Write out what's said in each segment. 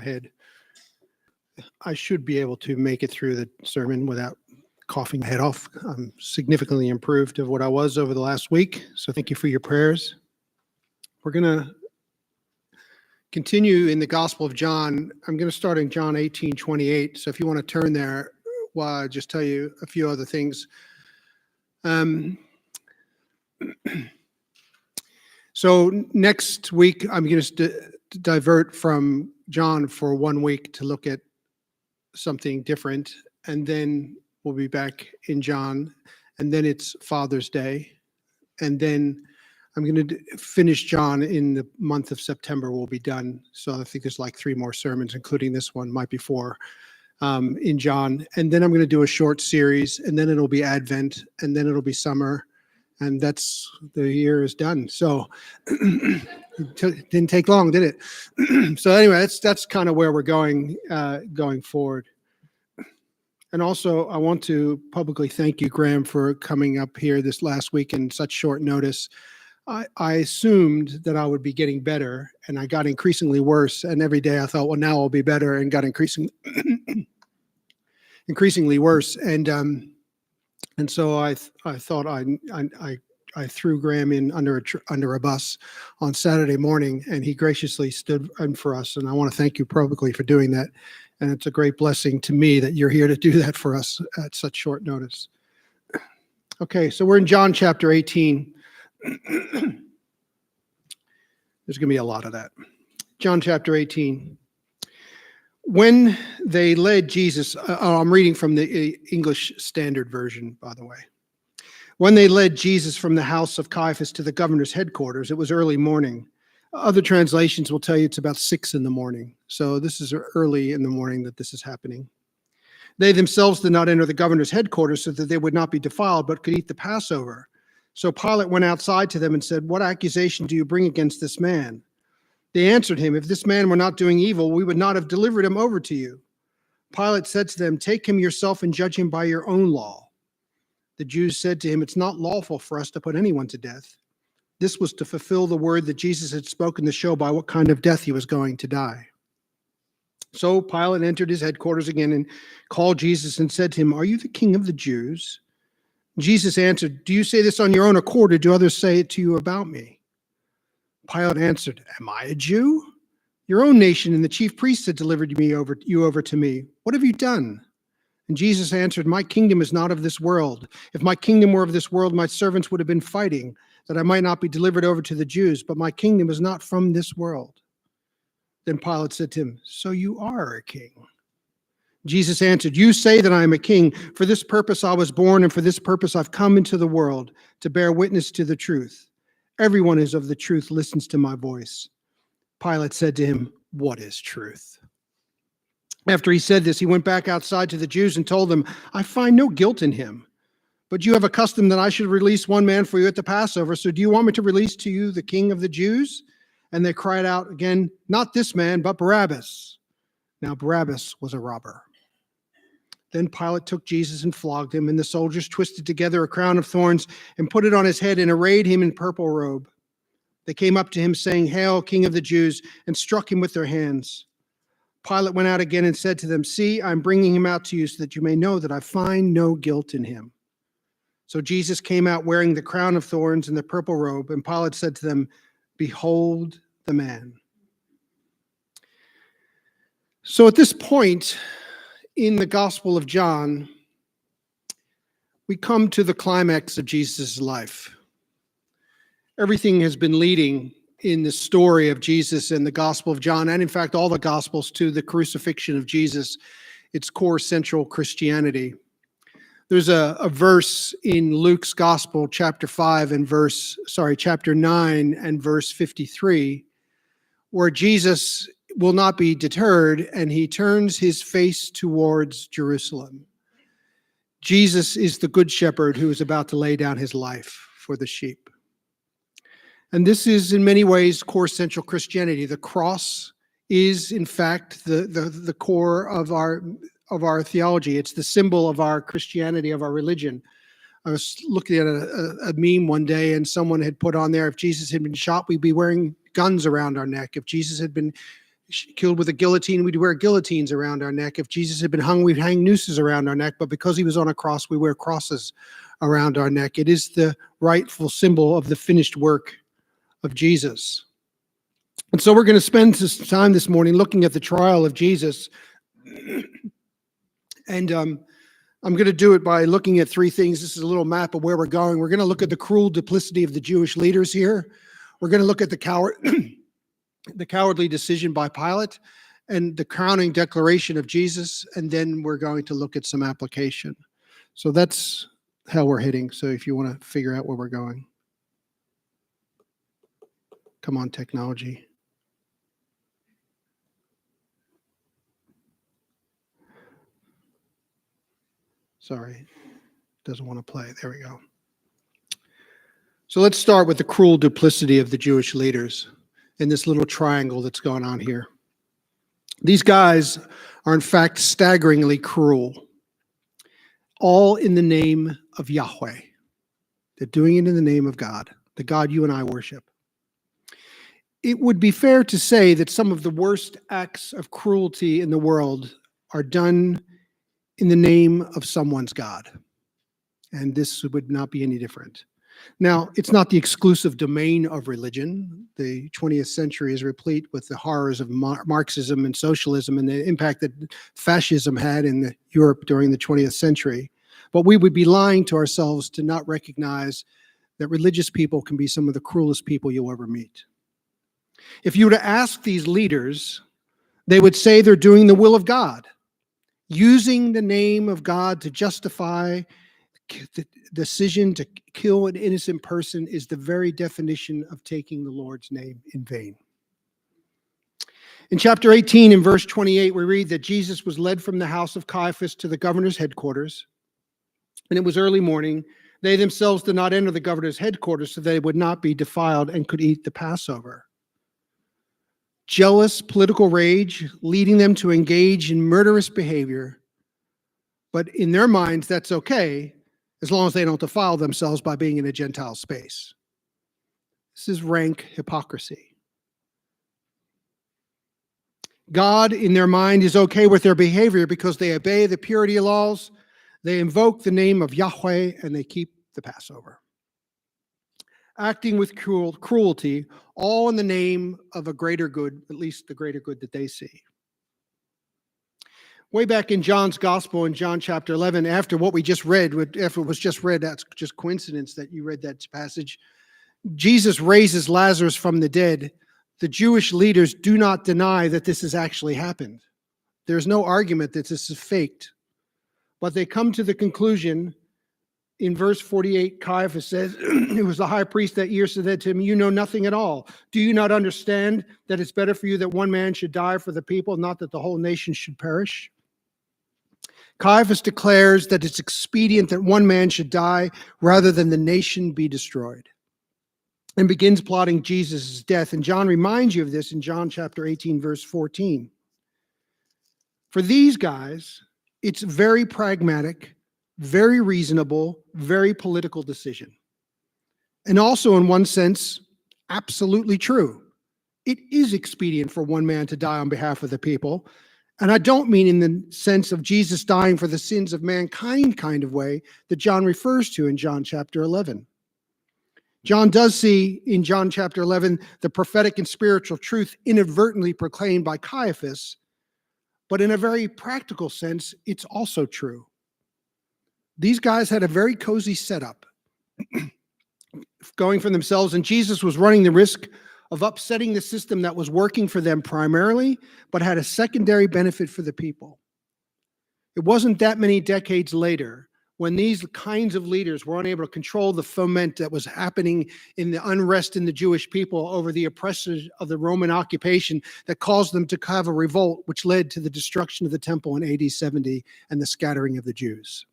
ahead. I should be able to make it through the sermon without coughing my head off. I'm significantly improved of what I was over the last week, so thank you for your prayers. We're going to continue in the Gospel of John. I'm going to start in John 18:28, so if you want to turn there while I just tell you a few other things. So next week, I'm going to divert from John for 1 week to look at something different, and then we'll be back in John, and then it's Father's Day, and then I'm going to finish John in the month of September. We'll be done. So I think there's like 3 more sermons, including this one, might be 4, in John. And then I'm going to do a short series, and then it'll be Advent, and then it'll be summer, and that's the year is done. So it didn't take long, did it? So anyway, that's kind of where we're going forward. And also, I want to publicly thank you, Graham, for coming up here this last week in such short notice. I assumed that I would be getting better, and I got increasingly worse. And every day I thought, well, now I'll be better, and got increasingly worse. And so I thought I threw Graham in under a bus on Saturday morning, and he graciously stood in for us. And I want to thank you publicly for doing that. And it's a great blessing to me that you're here to do that for us at such short notice. Okay, so we're in John chapter 18. There's going to be a lot of that. John chapter 18. When they led Jesus, I'm reading from the English Standard Version, by the way. When they led Jesus from the house of Caiaphas to the governor's headquarters, it was early morning. Other translations will tell you it's about 6 in the morning. So this is early in the morning that this is happening. They themselves did not enter the governor's headquarters so that they would not be defiled, but could eat the Passover. So Pilate went outside to them and said, "What accusation do you bring against this man?" They answered him, "If this man were not doing evil, we would not have delivered him over to you." Pilate said to them, "Take him yourself and judge him by your own law." The Jews said to him, "It's not lawful for us to put anyone to death." This was to fulfill the word that Jesus had spoken to show by what kind of death he was going to die. So Pilate entered his headquarters again and called Jesus and said to him, "Are you the king of the Jews?" Jesus answered, "Do you say this on your own accord, or do others say it to you about me?" Pilate answered, "Am I a Jew? Your own nation and the chief priests had delivered you over to me. What have you done?" And Jesus answered, "My kingdom is not of this world. If my kingdom were of this world, my servants would have been fighting, that I might not be delivered over to the Jews, but my kingdom is not from this world." Then Pilate said to him, "So you are a king?" Jesus answered, "You say that I am a king. For this purpose I was born, and for this purpose I've come into the world, to bear witness to the truth. Everyone who is of the truth listens to my voice." Pilate said to him, "What is truth?" After he said this, he went back outside to the Jews and told them, "I find no guilt in him. But you have a custom that I should release one man for you at the Passover. So do you want me to release to you the king of the Jews?" And they cried out again, "Not this man, but Barabbas." Now Barabbas was a robber. Then Pilate took Jesus and flogged him, and the soldiers twisted together a crown of thorns and put it on his head and arrayed him in purple robe. They came up to him saying, "Hail, King of the Jews," and struck him with their hands. Pilate went out again and said to them, "See, I'm bringing him out to you so that you may know that I find no guilt in him." So Jesus came out wearing the crown of thorns and the purple robe, and Pilate said to them, "Behold the man." So at this point in the Gospel of John, we come to the climax of Jesus' life. Everything has been leading in the story of Jesus and the Gospel of John, and in fact all the Gospels, to the crucifixion of Jesus, its core central Christianity. There's a verse in Luke's Gospel, chapter 9 and verse 53, where Jesus will not be deterred and he turns his face towards Jerusalem. Jesus is the good shepherd who is about to lay down his life for the sheep. And this is in many ways core central Christianity. The cross is in fact the core of our theology. It's the symbol of our Christianity, of our religion. I was looking at a meme one day, and someone had put on there, if Jesus had been shot, we'd be wearing guns around our neck. If Jesus had been killed with a guillotine, we'd wear guillotines around our neck. If Jesus had been hung, we'd hang nooses around our neck. But because he was on a cross, we wear crosses around our neck. It is the rightful symbol of the finished work of Jesus. And so we're going to spend this time this morning looking at the trial of Jesus. And I'm going to do it by looking at three things. This is a little map of where we're going. We're going to look at the cruel duplicity of the Jewish leaders here. We're going to look at the cowardly decision by Pilate and the crowning declaration of Jesus. And then we're going to look at some application. So that's how we're heading. So if you want to figure out where we're going. Come on, technology. Sorry, doesn't want to play. There we go. So let's start with the cruel duplicity of the Jewish leaders in this little triangle that's going on here. These guys are in fact staggeringly cruel, all in the name of Yahweh. They're doing it in the name of God, the God you and I worship. It would be fair to say that some of the worst acts of cruelty in the world are done in the name of someone's God. And this would not be any different. Now, it's not the exclusive domain of religion. The 20th century is replete with the horrors of Marxism and socialism and the impact that fascism had in Europe during the 20th century. But we would be lying to ourselves to not recognize that religious people can be some of the cruelest people you'll ever meet. If you were to ask these leaders, they would say they're doing the will of God. Using the name of God to justify the decision to kill an innocent person is the very definition of taking the Lord's name in vain. In chapter 18, in verse 28, we read that Jesus was led from the house of Caiaphas to the governor's headquarters, and it was early morning. They themselves did not enter the governor's headquarters so they would not be defiled and could eat the Passover. Jealous political rage leading them to engage in murderous behavior. But in their minds, that's okay as long as they don't defile themselves by being in a Gentile space. This is rank hypocrisy. God, in their mind, is okay with their behavior because they obey the purity laws, they invoke the name of Yahweh, and they keep the Passover. Acting with cruelty, all in the name of a greater good, at least the greater good that they see. Way back in John's Gospel, in John chapter 11, after what we just read, after it was just read, that's just coincidence that you read that passage, Jesus raises Lazarus from the dead. The Jewish leaders do not deny that this has actually happened. There's no argument that this is faked. But they come to the conclusion. In verse 48, Caiaphas says, it was the high priest that year said to him, you know nothing at all. Do you not understand that it's better for you that one man should die for the people, not that the whole nation should perish? Caiaphas declares that it's expedient that one man should die rather than the nation be destroyed, and begins plotting Jesus' death. And John reminds you of this in John chapter 18, verse 14. For these guys, it's very pragmatic, very reasonable, very political decision. And also, in one sense, absolutely true. It is expedient for one man to die on behalf of the people. And I don't mean in the sense of Jesus dying for the sins of mankind kind of way that John refers to in John chapter 11. John does see in John chapter 11 the prophetic and spiritual truth inadvertently proclaimed by Caiaphas, but in a very practical sense, it's also true. These guys had a very cozy setup going for themselves, and Jesus was running the risk of upsetting the system that was working for them primarily, but had a secondary benefit for the people. It wasn't that many decades later when these kinds of leaders were unable to control the foment that was happening in the unrest in the Jewish people over the oppressors of the Roman occupation that caused them to have a revolt, which led to the destruction of the temple in AD 70 and the scattering of the Jews.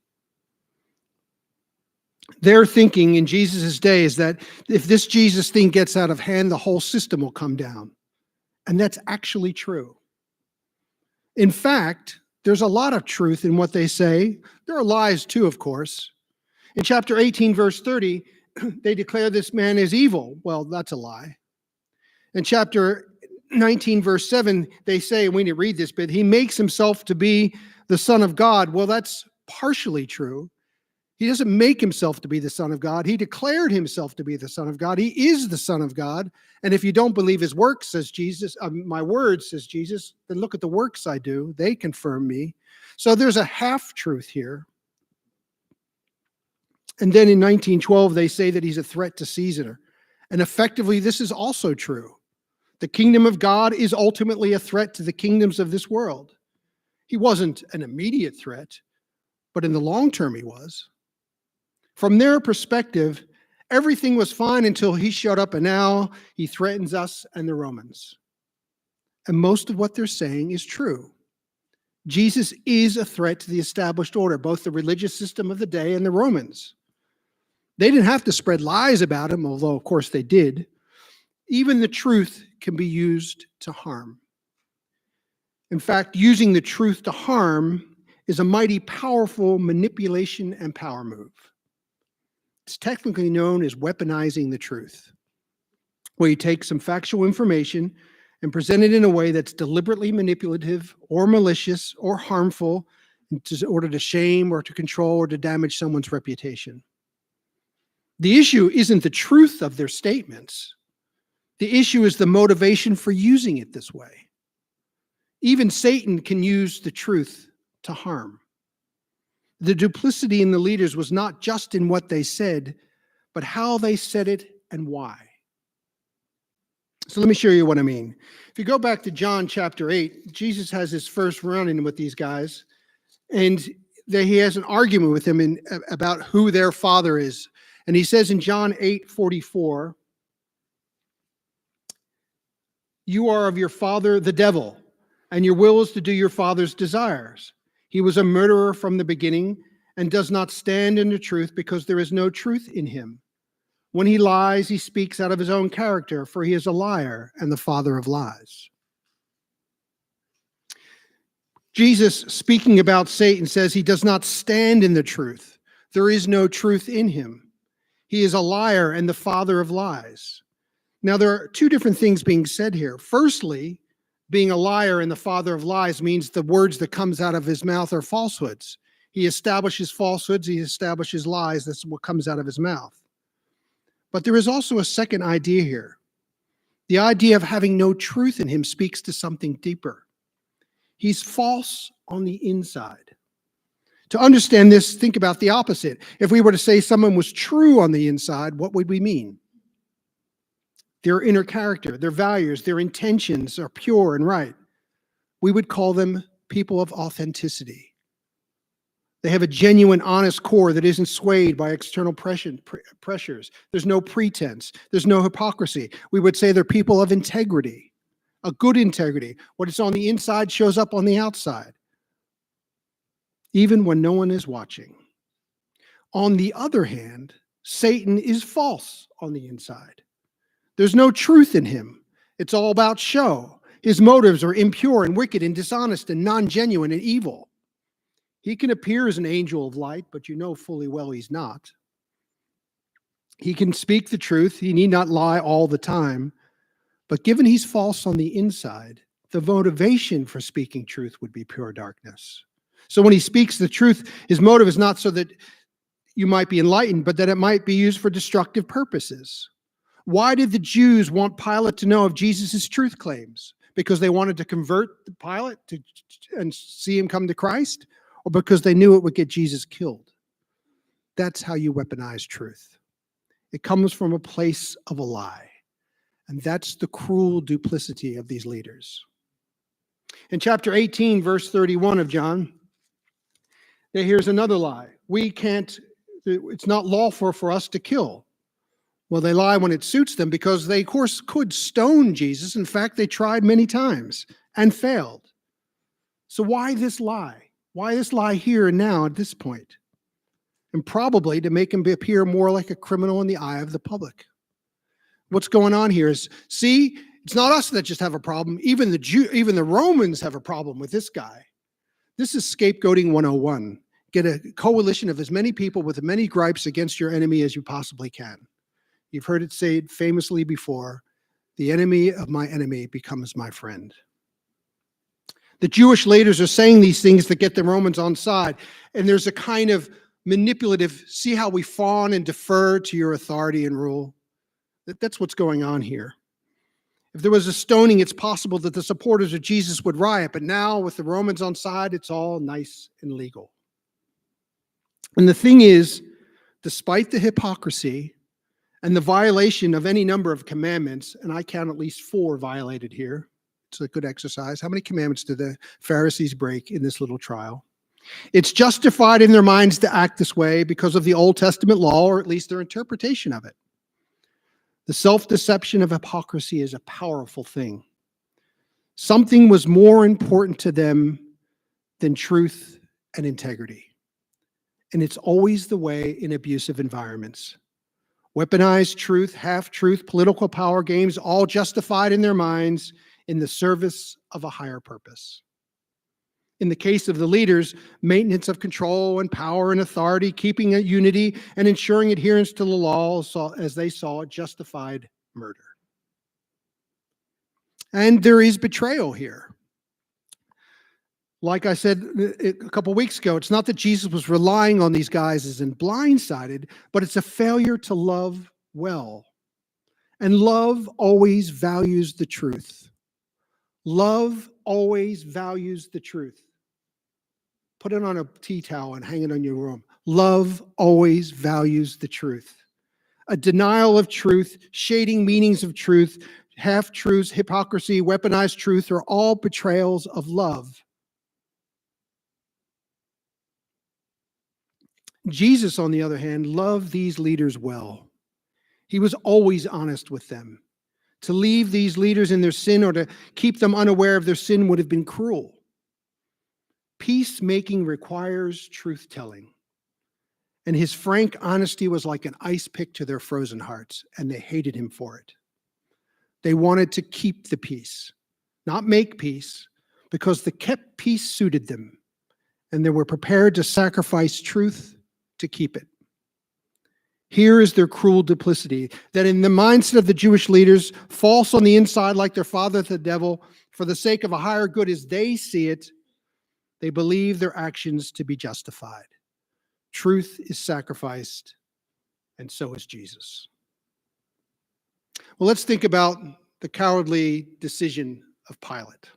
Their thinking in Jesus' day is that if this Jesus thing gets out of hand, the whole system will come down. And that's actually true. In fact, there's a lot of truth in what they say. There are lies too, of course. In chapter 18, verse 30, they declare this man is evil. Well, that's a lie. In chapter 19 verse 7, they say, and we need to read this bit, he makes himself to be the Son of God. Well, that's partially true. He doesn't make himself to be the Son of God. He declared himself to be the Son of God. He is the Son of God. And if you don't believe his works, says Jesus, my words, says Jesus, then look at the works I do. They confirm me. So there's a half-truth here. And then in 1912, they say that he's a threat to Caesar. And effectively, this is also true. The kingdom of God is ultimately a threat to the kingdoms of this world. He wasn't an immediate threat, but in the long term he was. From their perspective, everything was fine until he showed up, and now he threatens us and the Romans. And most of what they're saying is true. Jesus is a threat to the established order, both the religious system of the day and the Romans. They didn't have to spread lies about him, although of course they did. Even the truth can be used to harm. In fact, using the truth to harm is a mighty powerful manipulation and power move. It's technically known as weaponizing the truth, where you take some factual information and present it in a way that's deliberately manipulative or malicious or harmful in order to shame or to control or to damage someone's reputation. The issue isn't the truth of their statements. The issue is the motivation for using it this way. Even Satan can use the truth to harm. The duplicity in the leaders was not just in what they said, but how they said it and why. So let me show you what I mean. If you go back to John chapter 8, Jesus has his first run-in with these guys, and he has an argument with them about who their father is. And he says in John 8:44, "You are of your father, the devil, and your will is to do your father's desires. He was a murderer from the beginning and does not stand in the truth because there is no truth in him. When he lies, he speaks out of his own character, for he is a liar and the father of lies." Jesus, speaking about Satan, says he does not stand in the truth. There is no truth in him. He is a liar and the father of lies. Now, there are two different things being said here. Firstly, being a liar and the father of lies means the words that comes out of his mouth are falsehoods. He establishes falsehoods, he establishes lies. That's what comes out of his mouth. But there is also a second idea here. The idea of having no truth in him speaks to something deeper. He's false on the inside. To understand this, think about the opposite. If we were to say someone was true on the inside, what would we mean? Their inner character, their values, their intentions are pure and right. We would call them people of authenticity. They have a genuine, honest core that isn't swayed by external pressures. There's no pretense. There's no hypocrisy. We would say they're people of integrity, a good integrity. What is on the inside shows up on the outside, even when no one is watching. On the other hand, Satan is false on the inside. There's no truth in him. It's all about show. His motives are impure and wicked and dishonest and non-genuine and evil. He can appear as an angel of light, but you know fully well he's not. He can speak the truth. He need not lie all the time. But given he's false on the inside, the motivation for speaking truth would be pure darkness. So when he speaks the truth, his motive is not so that you might be enlightened, but that it might be used for destructive purposes. Why did the Jews want Pilate to know of Jesus' truth claims? Because they wanted to convert Pilate and see him come to Christ? Or because they knew it would get Jesus killed? That's how you weaponize truth. It comes from a place of a lie. And that's the cruel duplicity of these leaders. In chapter 18, verse 31 of John, here's another lie. It's not lawful for us to kill. Well, they lie when it suits them because they, of course, could stone Jesus. In fact, they tried many times and failed. So why this lie? Why this lie here and now at this point? And probably to make him appear more like a criminal in the eye of the public. What's going on here is, see, it's not us that just have a problem. Even the Romans have a problem with this guy. This is scapegoating 101. Get a coalition of as many people with as many gripes against your enemy as you possibly can. You've heard it said famously before, The enemy of my enemy becomes my friend. The Jewish leaders are saying these things to get the Romans on side. And there's a kind of manipulative, see how we fawn and defer to your authority and rule? That's what's going on here. If there was a stoning, it's possible that the supporters of Jesus would riot. But now with the Romans on side, it's all nice and legal. And the thing is, despite the hypocrisy and the violation of any number of commandments, and I count at least 4 violated here. It's a good exercise. How many commandments did the Pharisees break in this little trial? It's justified in their minds to act this way because of the Old Testament law, or at least their interpretation of it. The self-deception of hypocrisy is a powerful thing. Something was more important to them than truth and integrity. And it's always the way in abusive environments. Weaponized truth, half-truth, political power games, all justified in their minds in the service of a higher purpose. In the case of the leaders, maintenance of control and power and authority, keeping a unity and ensuring adherence to the law, as they saw it, justified murder. And there is betrayal here. Like I said a couple weeks ago, it's not that Jesus was relying on these guys as in blindsided, but it's a failure to love well. And love always values the truth. Love always values the truth. Put it on a tea towel and hang it on your room. Love always values the truth. A denial of truth, shading meanings of truth, half-truths, hypocrisy, weaponized truth are all betrayals of love. Jesus, on the other hand, loved these leaders well. He was always honest with them. To leave these leaders in their sin or to keep them unaware of their sin would have been cruel. Peacemaking requires truth-telling. And his frank honesty was like an ice pick to their frozen hearts, and they hated him for it. They wanted to keep the peace, not make peace, because the kept peace suited them, and they were prepared to sacrifice truth to keep it. Here is their cruel duplicity, that in the mindset of the Jewish leaders, false on the inside like their father the devil, for the sake of a higher good as they see it, they believe their actions to be justified. Truth is sacrificed, and so is Jesus. Well, let's think about the cowardly decision of Pilate.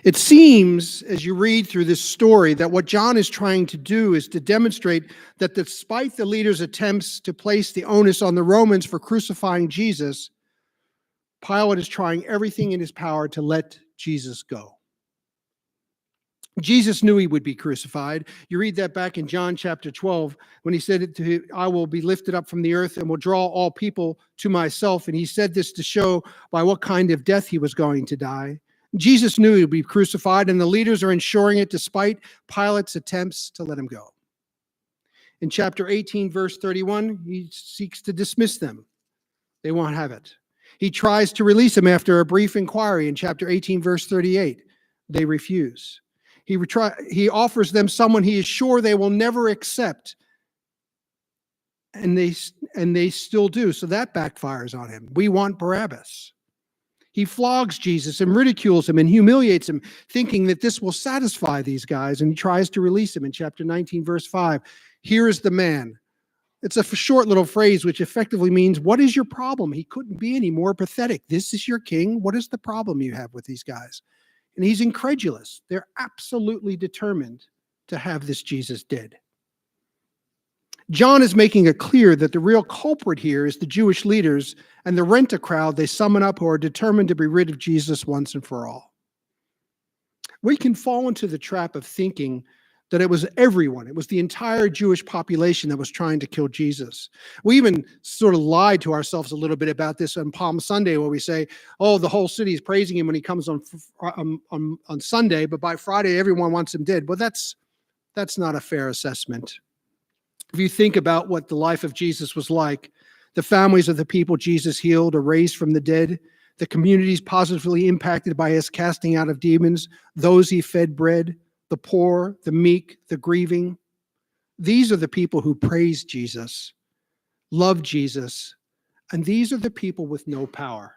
It seems, as you read through this story, that what John is trying to do is to demonstrate that despite the leaders' attempts to place the onus on the Romans for crucifying Jesus, Pilate is trying everything in his power to let Jesus go. Jesus knew he would be crucified. You read that back in John chapter 12, when he said, I will be lifted up from the earth and will draw all people to myself. And he said this to show by what kind of death he was going to die. Jesus knew he would be crucified, and the leaders are ensuring it despite Pilate's attempts to let him go. In chapter 18, verse 31, he seeks to dismiss them. They won't have it. He tries to release him after a brief inquiry in chapter 18, verse 38. They refuse. He offers them someone he is sure they will never accept, and they still do. So that backfires on him. We want Barabbas. He flogs Jesus and ridicules him and humiliates him, thinking that this will satisfy these guys, and he tries to release him in chapter 19, verse 5. Here is the man. It's a short little phrase which effectively means, what is your problem? He couldn't be any more pathetic. This is your king. What is the problem you have with these guys? And he's incredulous. They're absolutely determined to have this Jesus dead. John is making it clear that the real culprit here is the Jewish leaders and the rent-a-crowd they summon up who are determined to be rid of Jesus once and for all. We can fall into the trap of thinking that it was everyone, it was the entire Jewish population that was trying to kill Jesus. We even sort of lied to ourselves a little bit about this on Palm Sunday, where we say, oh, the whole city is praising him when he comes on Sunday, but by Friday everyone wants him dead. Well, that's not a fair assessment. If you think about what the life of Jesus was like, the families of the people Jesus healed or raised from the dead, the communities positively impacted by his casting out of demons, those he fed bread, the poor, the meek, the grieving. These are the people who praise Jesus, love Jesus, And these are the people with no power.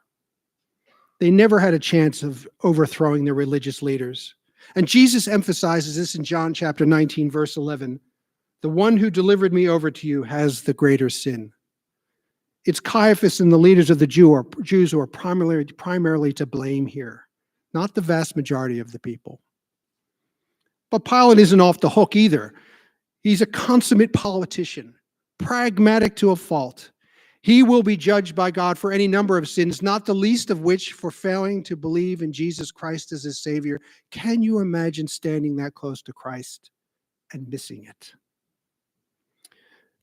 They never had a chance of overthrowing their religious leaders. And Jesus emphasizes this in John chapter 19, verse 11. The one who delivered me over to you has the greater sin. It's Caiaphas and the leaders of the Jews who are primarily to blame here, not the vast majority of the people. But Pilate isn't off the hook either. He's a consummate politician, pragmatic to a fault. He will be judged by God for any number of sins, not the least of which for failing to believe in Jesus Christ as his Savior. Can you imagine standing that close to Christ and missing it?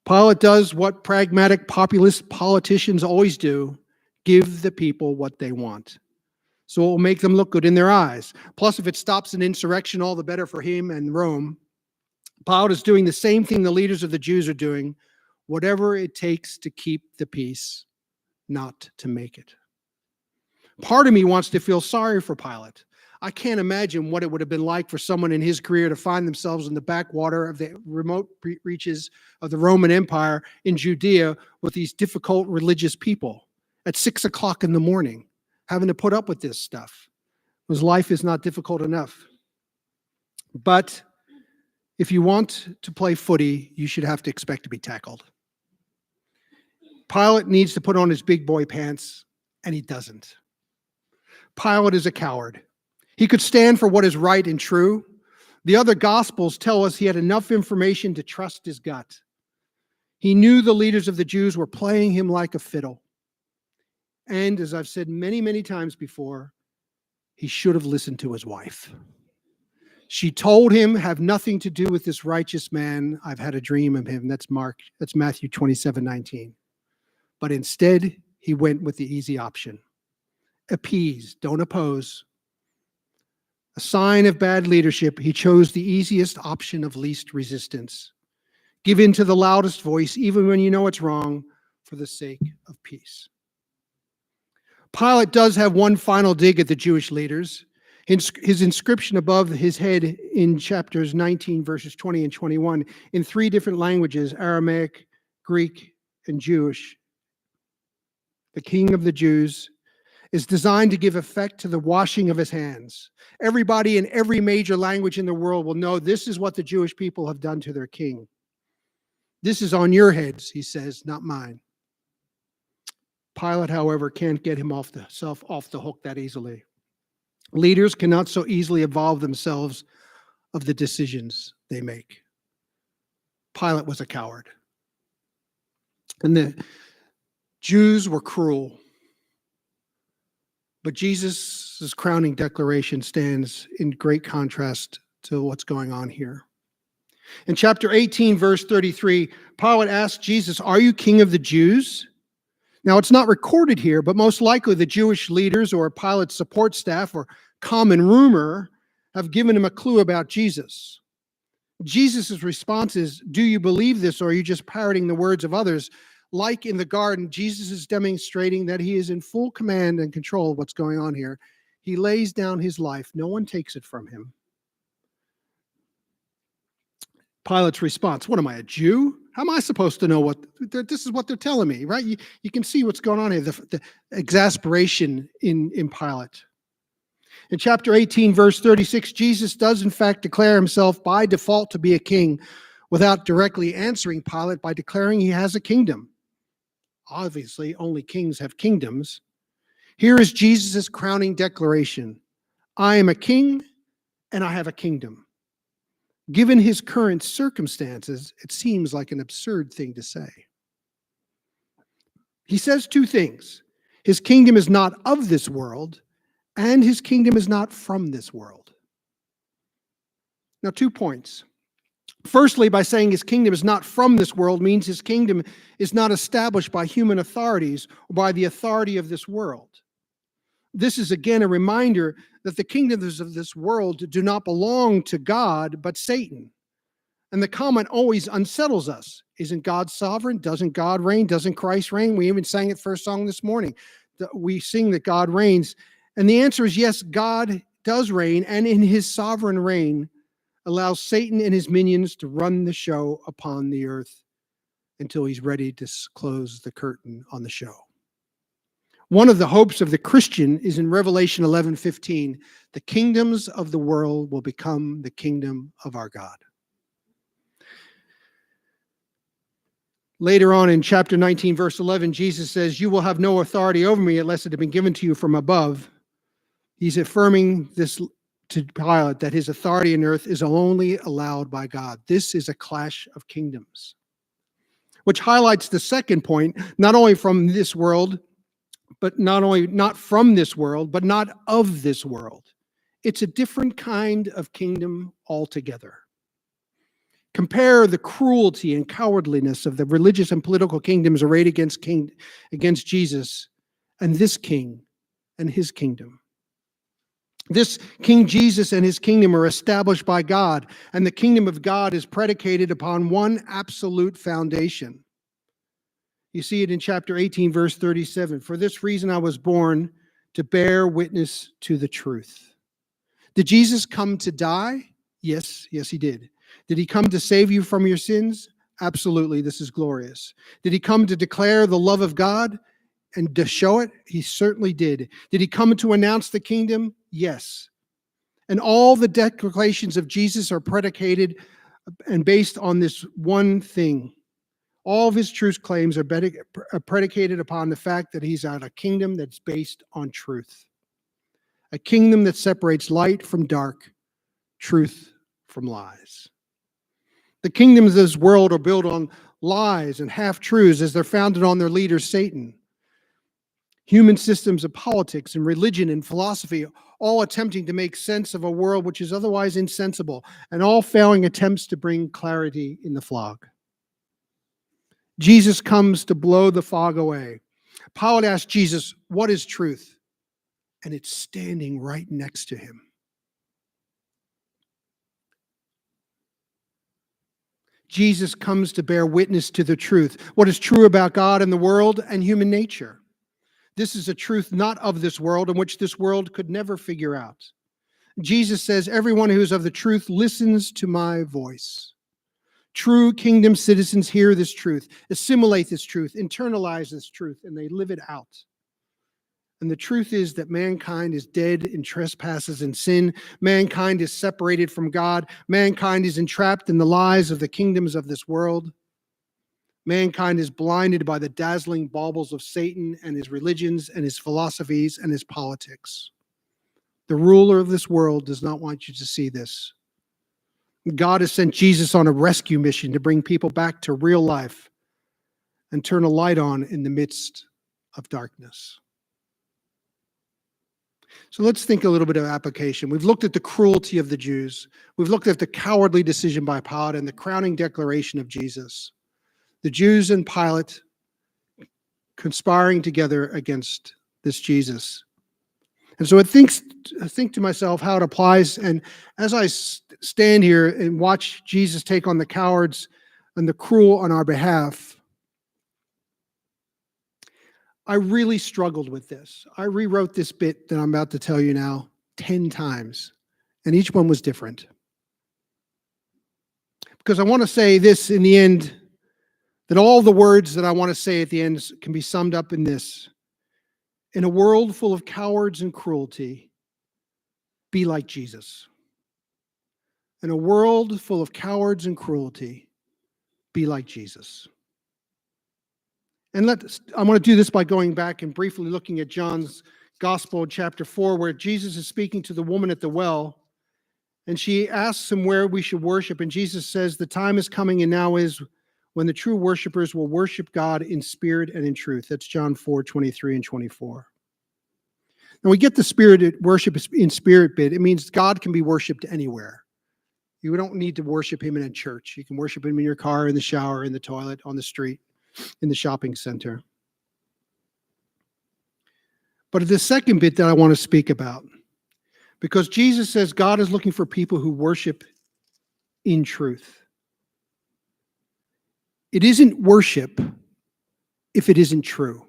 Pilate does what pragmatic populist politicians always do: give the people what they want. So it will make them look good in their eyes. Plus, if it stops an insurrection, all the better for him and Rome. Pilate is doing the same thing the leaders of the Jews are doing: whatever it takes to keep the peace, not to make it. Part of me wants to feel sorry for Pilate. I can't imagine what it would have been like for someone in his career to find themselves in the backwater of the remote reaches of the Roman Empire in Judea with these difficult religious people at 6 o'clock in the morning, having to put up with this stuff. His life is not difficult enough. But if you want to play footy, you should have to expect to be tackled. Pilate needs to put on his big boy pants, and he doesn't. Pilate is a coward. He could stand for what is right and true. The other Gospels tell us he had enough information to trust his gut. He knew the leaders of the Jews were playing him like a fiddle. And as I've said many, many times before, he should have listened to his wife. She told him, have nothing to do with this righteous man. I've had a dream of him. That's Matthew 27:19. But instead, he went with the easy option. Appease, don't oppose. A sign of bad leadership, he chose the easiest option of least resistance. Give in to the loudest voice, even when you know it's wrong, for the sake of peace. Pilate does have one final dig at the Jewish leaders. His inscription above his head in chapters 19, verses 20 and 21, in 3 different languages, Aramaic, Greek, and Jewish, the King of the Jews, is designed to give effect to the washing of his hands. Everybody in every major language in the world will know this is what the Jewish people have done to their king. This is on your heads, he says, not mine. Pilate, however, can't get himself off the hook that easily. Leaders cannot so easily absolve themselves of the decisions they make. Pilate was a coward. And the Jews were cruel. But Jesus' crowning declaration stands in great contrast to what's going on here. In chapter 18, verse 33, Pilate asked Jesus, "Are you king of the Jews?" Now, it's not recorded here, but most likely the Jewish leaders or Pilate's support staff or common rumor have given him a clue about Jesus. Jesus' response is, "Do you believe this, or are you just parroting the words of others?" Like in the garden, Jesus is demonstrating that he is in full command and control of what's going on here. He lays down his life. No one takes it from him. Pilate's response, "What am I, a Jew? How am I supposed to know what this is what they're telling me?" Right? You can see what's going on here, the exasperation in Pilate. In chapter 18, verse 36, Jesus does in fact declare himself by default to be a king without directly answering Pilate by declaring he has a kingdom. Obviously, only kings have kingdoms. Here is Jesus' crowning declaration: I am a king and I have a kingdom. Given his current circumstances, it seems like an absurd thing to say. He says 2 things. His kingdom is not of this world, and his kingdom is not from this world. Now, 2 points. Firstly, by saying his kingdom is not from this world means his kingdom is not established by human authorities or by the authority of this world. This is again a reminder that the kingdoms of this world do not belong to God, but Satan. And the comment always unsettles us. Isn't God sovereign? Doesn't God reign? Doesn't Christ reign? We even sang it first song this morning. We sing that God reigns. And the answer is yes, God does reign, and in his sovereign reign allows Satan and his minions to run the show upon the earth until he's ready to close the curtain on the show. One of the hopes of the Christian is in Revelation 11:15. The kingdoms of the world will become the kingdom of our God. Later on in chapter 19, verse 11, Jesus says, "You will have no authority over me unless it had been given to you from above." He's affirming this to Pilate, that his authority in earth is only allowed by God. This is a clash of kingdoms, which highlights the second point, not only from this world, but not from this world, but not of this world. It's a different kind of kingdom altogether. Compare the cruelty and cowardliness of the religious and political kingdoms arrayed against Jesus and this king and his kingdom. This King Jesus and his kingdom are established by God, and the kingdom of God is predicated upon one absolute foundation. You see it in chapter 18, verse 37. "For this reason I was born, to bear witness to the truth." Did Jesus come to die? Yes, he did. Did he come to save you from your sins? Absolutely, this is glorious. Did he come to declare the love of God and to show it? He certainly did. Did he come to announce the kingdom? Yes. And all the declarations of Jesus are predicated and based on this one thing. All of his truth claims are predicated upon the fact that he's at a kingdom that's based on truth. A kingdom that separates light from dark, truth from lies. The kingdoms of this world are built on lies and half-truths as they're founded on their leader, Satan. Human systems of politics and religion and philosophy, all attempting to make sense of a world which is otherwise insensible, and all failing attempts to bring clarity in the fog. Jesus comes to blow the fog away. Pilate asked Jesus, "What is truth?" And it's standing right next to him. Jesus comes to bear witness to the truth, what is true about God and the world and human nature. This is a truth not of this world, in which this world could never figure out. Jesus says, "Everyone who is of the truth listens to my voice." True kingdom citizens hear this truth, assimilate this truth, internalize this truth, and they live it out. And the truth is that mankind is dead in trespasses and sin. Mankind is separated from God. Mankind is entrapped in the lies of the kingdoms of this world. Mankind is blinded by the dazzling baubles of Satan and his religions and his philosophies and his politics. The ruler of this world does not want you to see this. God has sent Jesus on a rescue mission to bring people back to real life and turn a light on in the midst of darkness. So let's think a little bit of application. We've looked at the cruelty of the Jews. We've looked at the cowardly decision by Pilate and the crowning declaration of Jesus. The Jews and Pilate conspiring together against this Jesus. And so I think to myself how it applies. And as I stand here and watch Jesus take on the cowards and the cruel on our behalf, I really struggled with this. I rewrote this bit that I'm about to tell you now 10 times, and each one was different. Because I want to say this in the end, that all the words that I want to say at the end can be summed up in this. In a world full of cowards and cruelty, be like Jesus. In a world full of cowards and cruelty, be like Jesus. And I want to do this by going back and briefly looking at John's Gospel, chapter 4, where Jesus is speaking to the woman at the well, and she asks him where we should worship, and Jesus says, "The time is coming and now is when the true worshipers will worship God in spirit and in truth." That's John 4:23 and 24. Now we get the spirit worship in spirit bit. It means God can be worshiped anywhere. You don't need to worship him in a church. You can worship him in your car, in the shower, in the toilet, on the street, in the shopping center. But the second bit that I want to speak about, because Jesus says God is looking for people who worship in truth. It isn't worship if it isn't true.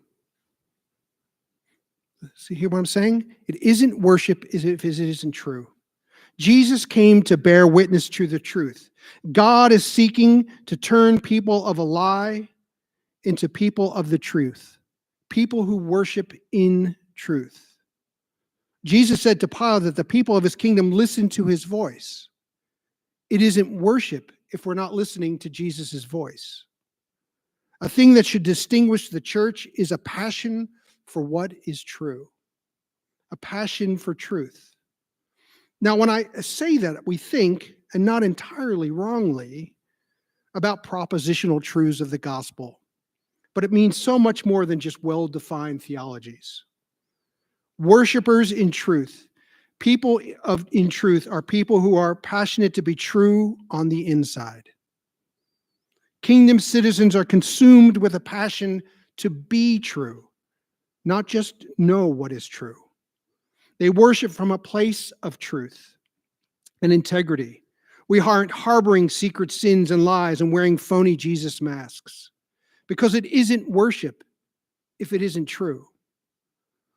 See, hear what I'm saying? It isn't worship if it isn't true. Jesus came to bear witness to the truth. God is seeking to turn people of a lie into people of the truth. people who worship in truth. Jesus said to Pilate that the people of his kingdom listen to his voice. It isn't worship if we're not listening to Jesus' voice. A thing that should distinguish the church is a passion for what is true, a passion for truth. Now, when I say that, we think, and not entirely wrongly, about propositional truths of the gospel, but it means so much more than just well-defined theologies. Worshippers in truth, in truth, are people who are passionate to be true on the inside. Kingdom citizens are consumed with a passion to be true, not just know what is true. They worship from a place of truth and integrity. We aren't harboring secret sins and lies and wearing phony Jesus masks, because it isn't worship if it isn't true.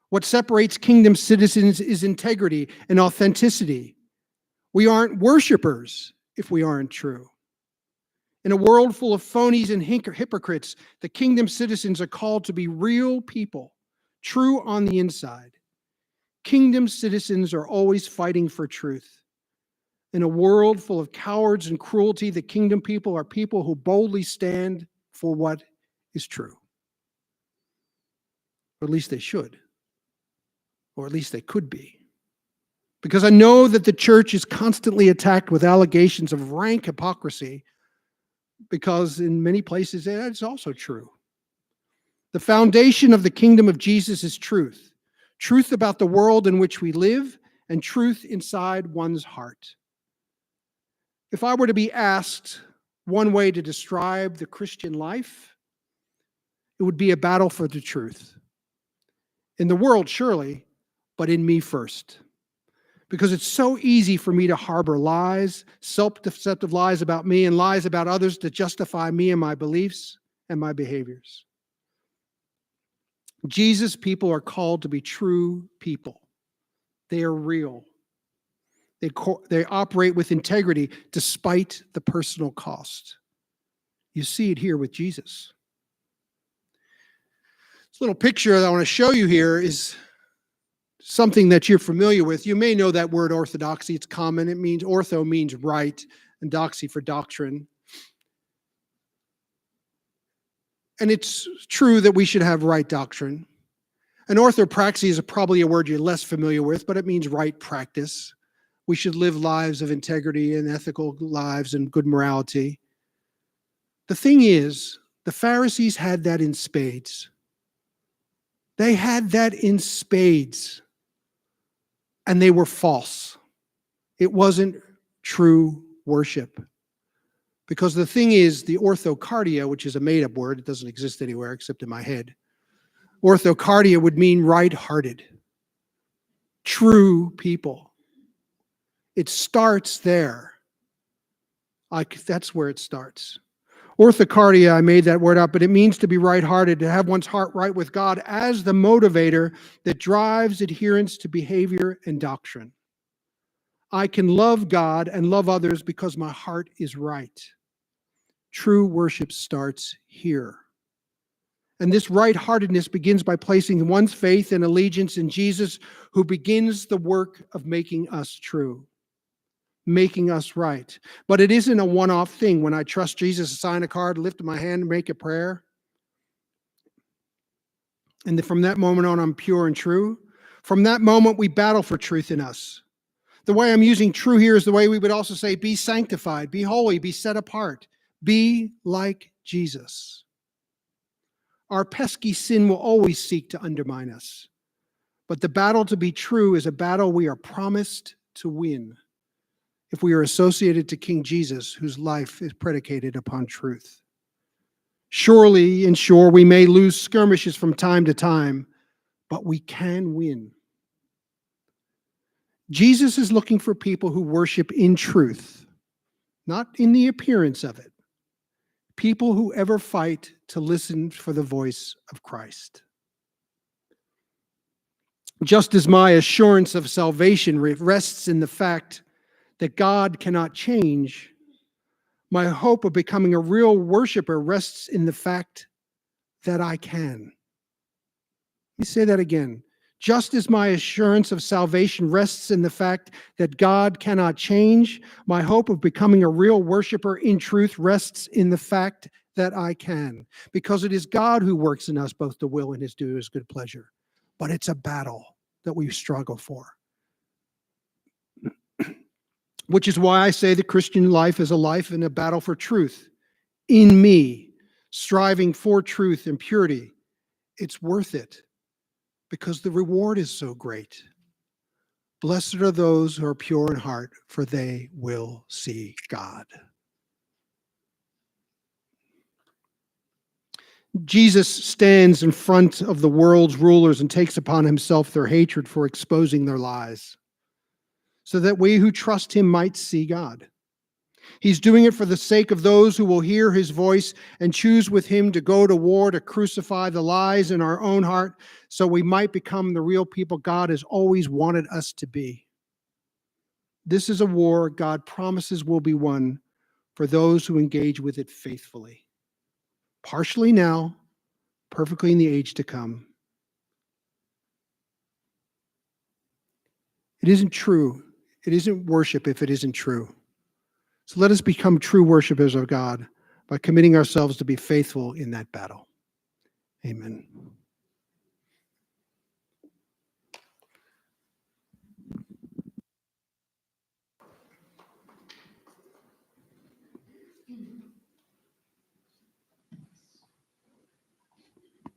What separates kingdom citizens is integrity and authenticity. We aren't worshipers if we aren't true. In a world full of phonies and hypocrites, the kingdom citizens are called to be real people, true on the inside. Kingdom citizens are always fighting for truth. In a world full of cowards and cruelty, the kingdom people are people who boldly stand for what is true. Or at least they should. Or at least they could be. Because I know that the church is constantly attacked with allegations of rank hypocrisy, because in many places it's also true. The foundation of the kingdom of Jesus is truth. Truth about the world in which we live, and truth inside one's heart. If I were to be asked one way to describe the Christian life, it would be a battle for the truth. In the world, surely, but in me first. Because it's so easy for me to harbor lies, self-deceptive lies about me, and lies about others to justify me and my beliefs and my behaviors. Jesus' people are called to be true people. They are real. They operate with integrity despite the personal cost. You see it here with Jesus. This little picture that I want to show you here is something that you're familiar with. You may know that word orthodoxy. It's common. It means ortho means right, and doxy for doctrine. And it's true that we should have right doctrine. And orthopraxy is probably a word you're less familiar with, but it means right practice. We should live lives of integrity and ethical lives and good morality. The thing is, the Pharisees had that in spades. They had that in spades. And they were false. It wasn't true worship. Because the thing is, the orthocardia, which is a made-up word, it doesn't exist anywhere except in my head. Orthocardia would mean right-hearted, true people. It starts there. That's where it starts. Orthocardia, I made that word up, but it means to be right-hearted, to have one's heart right with God as the motivator that drives adherence to behavior and doctrine. I can love God and love others because my heart is right. True worship starts here. And this right-heartedness begins by placing one's faith and allegiance in Jesus, who begins the work of making us true, making us right. But it isn't a one-off thing. When I trust Jesus, sign a card, lift my hand, make a prayer, and from that moment on, I'm pure and true. From that moment, we battle for truth in us. The way I'm using true here is the way we would also say, be sanctified, be holy, be set apart, be like Jesus. Our pesky sin will always seek to undermine us. But the battle to be true is a battle we are promised to win if we are associated to King Jesus, whose life is predicated upon truth. Surely, and sure, we may lose skirmishes from time to time, but we can win. Jesus is looking for people who worship in truth, not in the appearance of it. People who ever fight to listen for the voice of Christ. Just as my assurance of salvation rests in the fact that God cannot change, my hope of becoming a real worshiper rests in the fact that I can. Let me say that again. Just as my assurance of salvation rests in the fact that God cannot change, my hope of becoming a real worshiper in truth rests in the fact that I can. Because it is God who works in us both to will and his do his good pleasure. But it's a battle that we struggle for. Which is why I say the Christian life is a life in a battle for truth. In me, striving for truth and purity. It's worth it. Because the reward is so great. Blessed are those who are pure in heart, for they will see God. Jesus stands in front of the world's rulers and takes upon himself their hatred for exposing their lies, so that we who trust him might see God. He's doing it for the sake of those who will hear his voice and choose with him to go to war to crucify the lies in our own heart so we might become the real people God has always wanted us to be. This is a war God promises will be won for those who engage with it faithfully. Partially now, perfectly in the age to come. It isn't true. It isn't worship if it isn't true. So let us become true worshipers of God by committing ourselves to be faithful in that battle. Amen.